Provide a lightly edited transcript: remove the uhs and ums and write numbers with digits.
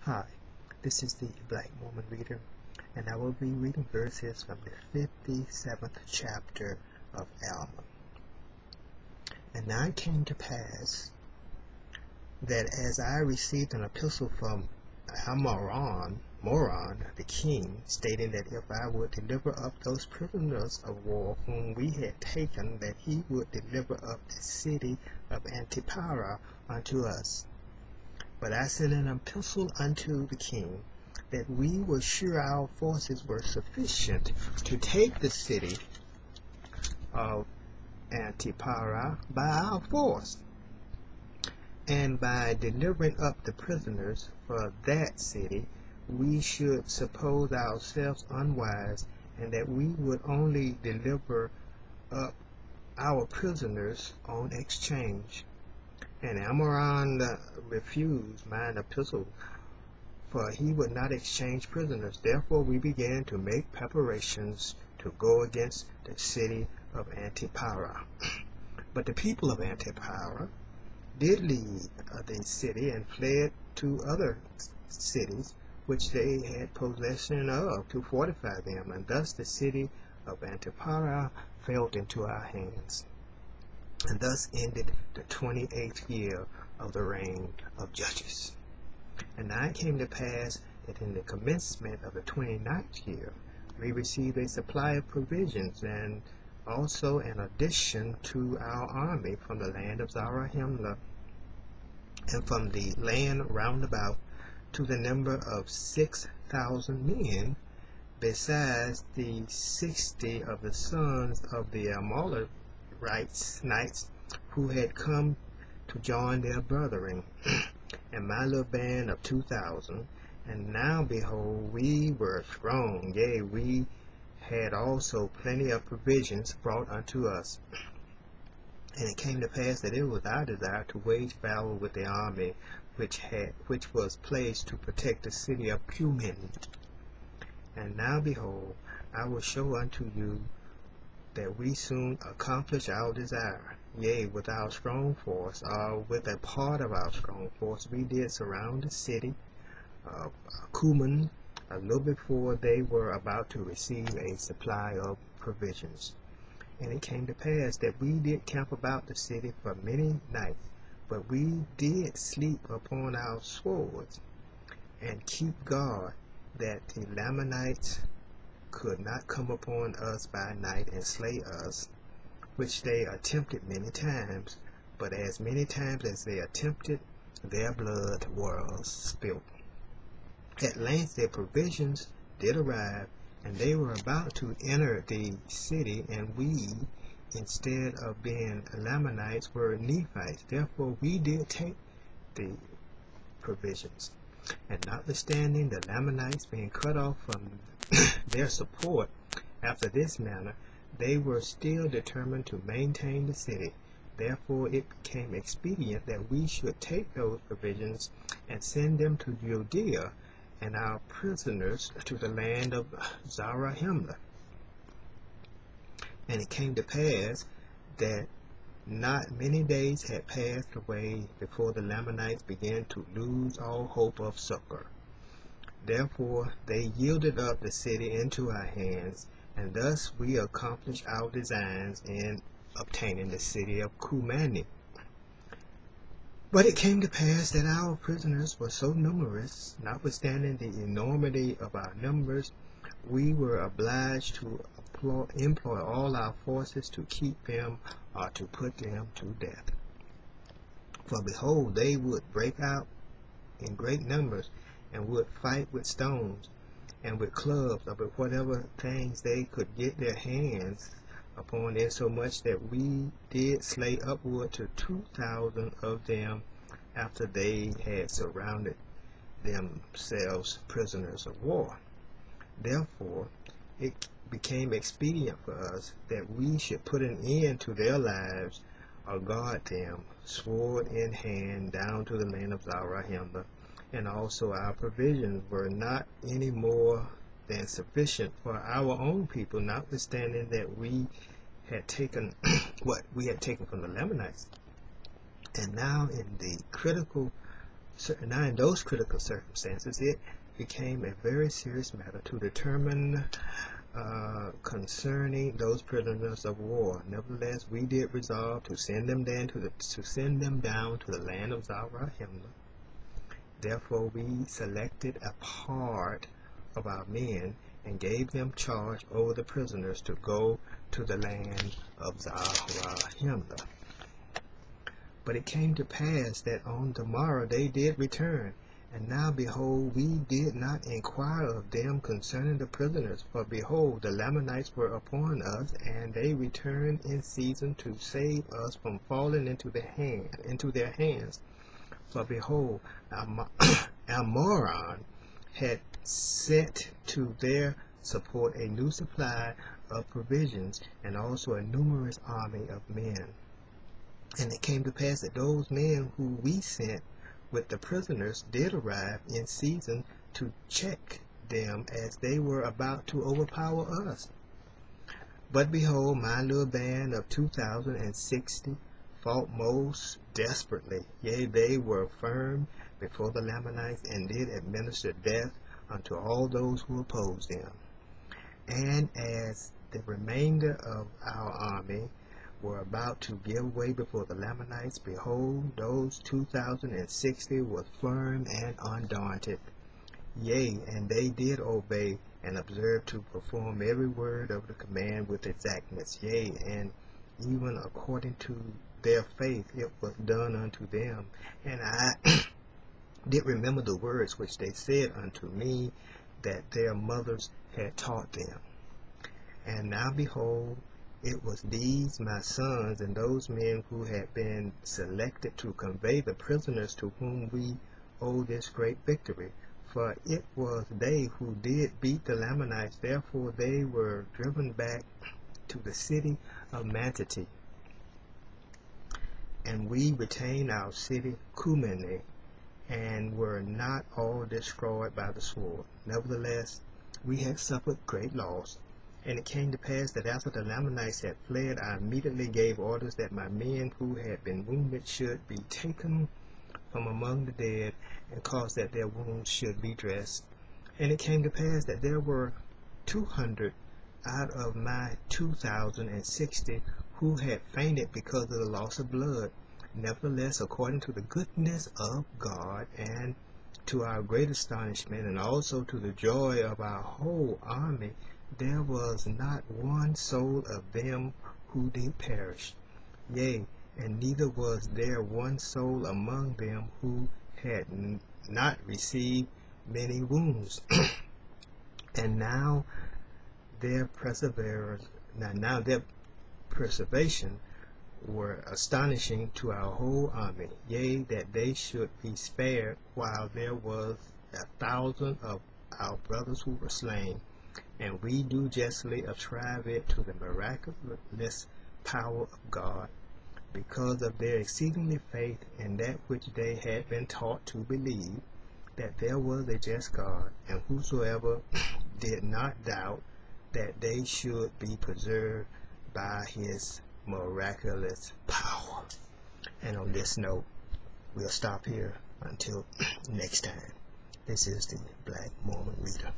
Hi, this is the Black Mormon Reader, and I will be reading verses from the 57th chapter of Alma. And now it came to pass that as I received an epistle from Alma, the king, stating that if I would deliver up those prisoners of war whom we had taken, that he would deliver up the city of Antiparah unto us. But I sent an epistle unto the king, that we were sure our forces were sufficient to take the city of Antiparah by our force, and by delivering up the prisoners for that city, we should suppose ourselves unwise, and that we would only deliver up our prisoners on exchange. And Alma refused mine epistle, for he would not exchange prisoners. Therefore we began to make preparations to go against the city of Antiparah. But the people of Antiparah did leave the city and fled to other cities which they had possession of to fortify them, and thus the city of Antiparah fell into our hands. And thus ended the 28th year of the reign of Judges. And now it came to pass that in the commencement of the 29th year, we received a supply of provisions, and also an addition to our army from the land of Zarahemla, and from the land round about, to the number of 6,000 men, besides the 60 of the sons of the Amalekites who had come to join their brethren, and my little band of 2,000. And now behold, we were strong, yea, we had also plenty of provisions brought unto us. And it came to pass that it was our desire to wage battle with the army which was placed to protect the city of Cumin. And now behold, I will show unto you that we soon accomplish our desire. Yea, with our strong force, or with a part of our strong force, we did surround the city of Cumin a little before they were about to receive a supply of provisions. And it came to pass that we did camp about the city for many nights, but we did sleep upon our swords, and keep guard that the Lamanites could not come upon us by night and slay us, which they attempted many times, but as many times as they attempted, their blood was spilt. At length their provisions did arrive, and they were about to enter the city, and we, instead of being Lamanites, were Nephites. Therefore we did take the provisions. And notwithstanding the Lamanites being cut off from their support after this manner, they were still determined to maintain the city. Therefore it became expedient that we should take those provisions and send them to Judea, and our prisoners to the land of Zarahemla. And it came to pass that not many days had passed away before the Lamanites began to lose all hope of succor. Therefore they yielded up the city into our hands, and thus we accomplished our designs in obtaining the city of Cumani. But it came to pass that our prisoners were so numerous, notwithstanding the enormity of our numbers, we were obliged to employ all our forces to keep them or to put them to death. For behold, they would break out in great numbers, and would fight with stones, and with clubs, or with whatever things they could get their hands upon, insomuch that we did slay upward to 2,000 of them, after they had surrounded themselves prisoners of war. Therefore it became expedient for us that we should put an end to their lives, or guard them, sword in hand, down to the land of Zarahemla. And also our provisions were not any more than sufficient for our own people, notwithstanding that we had taken what we had taken from the Lamanites. And now in the critical Now, in those critical circumstances, it became a very serious matter to determine concerning those prisoners of war. Nevertheless, we did resolve to send them down to the land of Zarahemla. Therefore, we selected a part of our men and gave them charge over the prisoners to go to the land of Zarahemla. But it came to pass that on the morrow they did return. And now, behold, we did not inquire of them concerning the prisoners, for behold, the Lamanites were upon us, and they returned in season to save us from falling into their hands. For behold, Alma had sent to their support a new supply of provisions, and also a numerous army of men. And it came to pass that those men who we sent with the prisoners did arrive in season to check them as they were about to overpower us. But behold, my little band of 2,060 fought most desperately. Yea, they were firm before the Lamanites, and did administer death unto all those who opposed them. And as the remainder of our army were about to give way before the Lamanites, behold, those 2,060 were firm and undaunted. Yea, and they did obey and observe to perform every word of the command with exactness. Yea, and even according to their faith it was done unto them. And I did remember the words which they said unto me, that their mothers had taught them. And now behold, it was these my sons, and those men who had been selected to convey the prisoners, to whom we owe this great victory. For it was they who did beat the Lamanites, therefore they were driven back to the city of Mantiti. And we retained our city Cumene, and were not all destroyed by the sword. Nevertheless, we had suffered great loss. And it came to pass that after the Lamanites had fled, I immediately gave orders that my men who had been wounded should be taken from among the dead, and caused that their wounds should be dressed. And it came to pass that there were 200 out of my 2,060 who had fainted because of the loss of blood. Nevertheless, according to the goodness of God, and to our great astonishment, and also to the joy of our whole army, there was not one soul of them who did perish. Yea, and neither was there one soul among them who had not received many wounds. And now their preservation were astonishing to our whole army. Yea, that they should be spared, while there was 1,000 of our brothers who were slain. And we do justly ascribe it to the miraculous power of God, because of their exceedingly faith in that which they had been taught to believe, that there was a just God, and whosoever did not doubt that they should be preserved by his miraculous power. And on this note, we'll stop here until next time. This is the Black Mormon Reader.